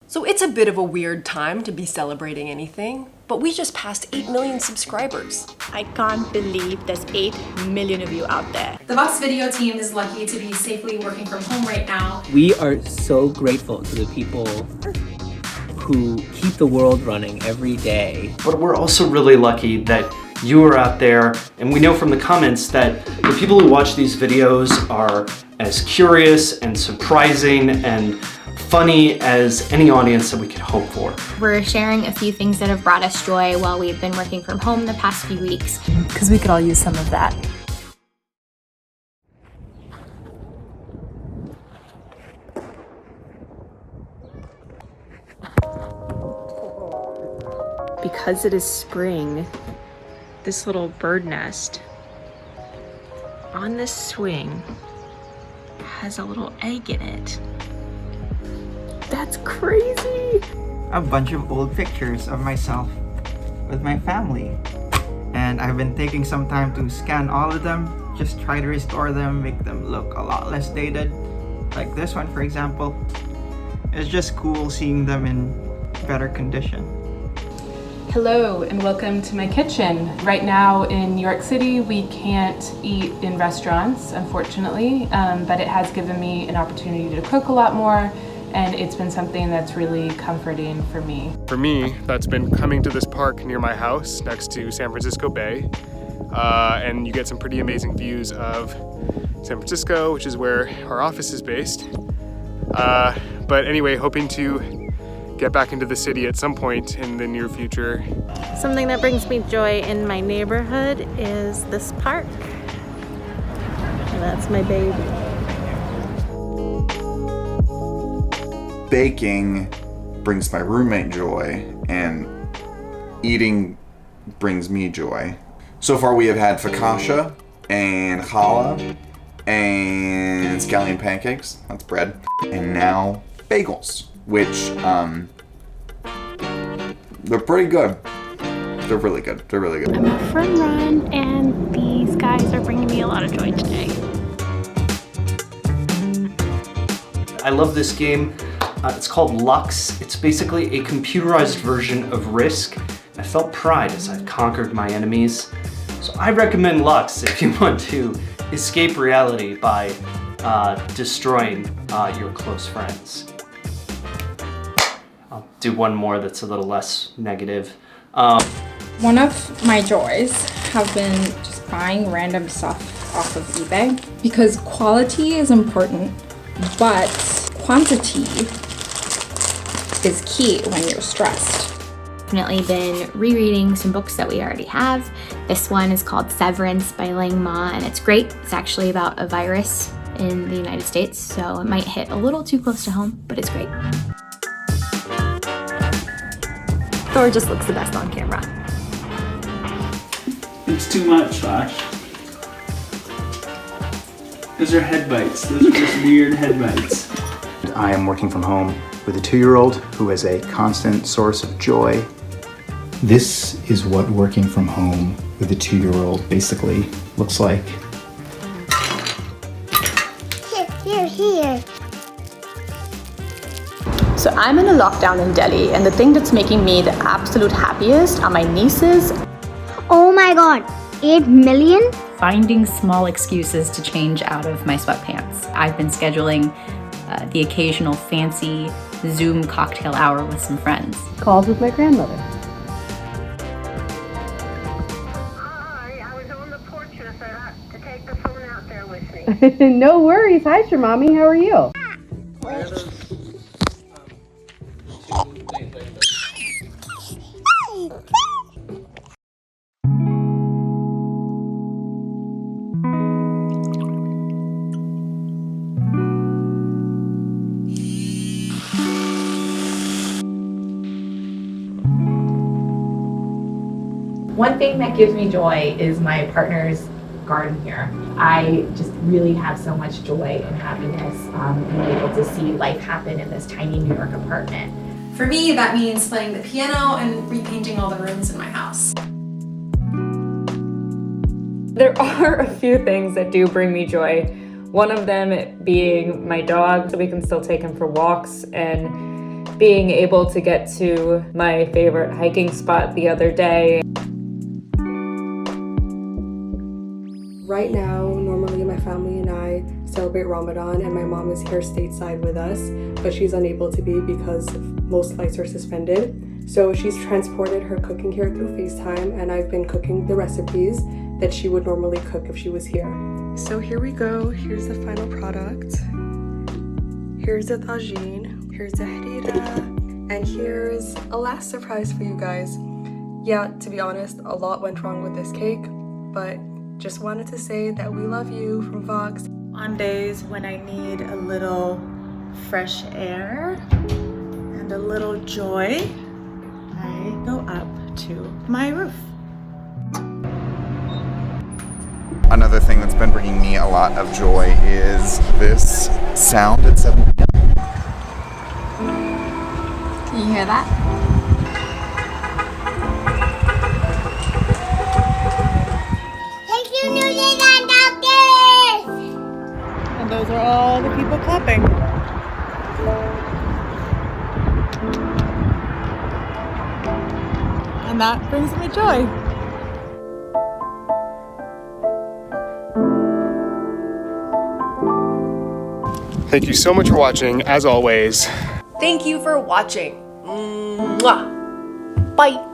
So it's a bit of a weird time to be celebrating anything, but we just passed 8 million subscribers. I can't believe there's 8 million of you out there. The Vox Video team is lucky to be safely working from home right now. We are so grateful to the people who keep the world running every day. But we're also really lucky that you are out there, and we know from the comments that the people who watch these videos are as curious and surprising and funny as any audience that we could hope for. We're sharing a few things that have brought us joy while we've been working from home the past few weeks. Because we could all use some of that. Because it is spring, this little bird nest on this swing has a little egg in it. That's crazy! A bunch of old pictures of myself with my family. And I've been taking some time to scan all of them, just try to restore them, make them look a lot less dated. Like this one, for example. It's just cool seeing them in better condition. Hello and welcome to my kitchen. Right now in New York City, we can't eat in restaurants, unfortunately, but it has given me an opportunity to cook a lot more, and it's been something that's really comforting for me. For me, that's been coming to this park near my house next to San Francisco Bay, and you get some pretty amazing views of San Francisco, which is where our office is based. But anyway, hoping to get back into the city at some point in the near future. Something that brings me joy in my neighborhood is this park. And that's my baby. Baking brings my roommate joy, and eating brings me joy. So far we have had focaccia and challah and scallion pancakes, that's bread, and now bagels, which they're pretty good. They're really good. They're really good. I'm out for a run, and these guys are bringing me a lot of joy today. I love this game. It's called Lux. It's basically a computerized version of Risk. I felt pride as I've conquered my enemies. So I recommend Lux if you want to escape reality by destroying your close friends. I'll do one more that's a little less negative. One of my joys have been just buying random stuff off of eBay because quality is important, but quantity is key when you're stressed. Definitely been rereading some books that we already have. This one is called Severance by Lang Ma, and it's great. It's actually about a virus in the United States, so it might hit a little too close to home, but it's great. Thor just looks the best on camera. It's too much, Josh. Those are head bites. Those are just weird head bites. I am working from home with a 2-year-old who is a constant source of joy. This is what working from home with a 2-year-old basically looks like. Here. So I'm in a lockdown in Delhi, and the thing that's making me the absolute happiest are my nieces. Oh my god, 8 million? Finding small excuses to change out of my sweatpants. I've been scheduling the occasional fancy Zoom cocktail hour with some friends. Calls with my grandmother. Hi, I was on the porch and I forgot to take the phone out there with me. No worries. Hi, Shamami. How are you? One thing that gives me joy is my partner's garden here. I just really have so much joy and happiness being able to see life happen in this tiny New York apartment. For me, that means playing the piano and repainting all the rooms in my house. There are a few things that do bring me joy. One of them being my dog, so we can still take him for walks and being able to get to my favorite hiking spot the other day. Right now, normally my family and I celebrate Ramadan and my mom is here stateside with us, but she's unable to be because most flights are suspended. So she's transported her cooking here through FaceTime, and I've been cooking the recipes that she would normally cook if she was here. So here we go. Here's the final product. Here's the tagine, here's the harira, and here's a last surprise for you guys. Yeah, to be honest, a lot went wrong with this cake, but just wanted to say that we love you from Vox. On days when I need a little fresh air and a little joy, I go up to my roof. Another thing that's been bringing me a lot of joy is this sound at 7 p.m. Can you hear that? Thank you, New Zealand doctors! And those are all the people clapping. And that brings me joy. Thank you so much for watching, as always. Thank you for watching. Mwah. Bye.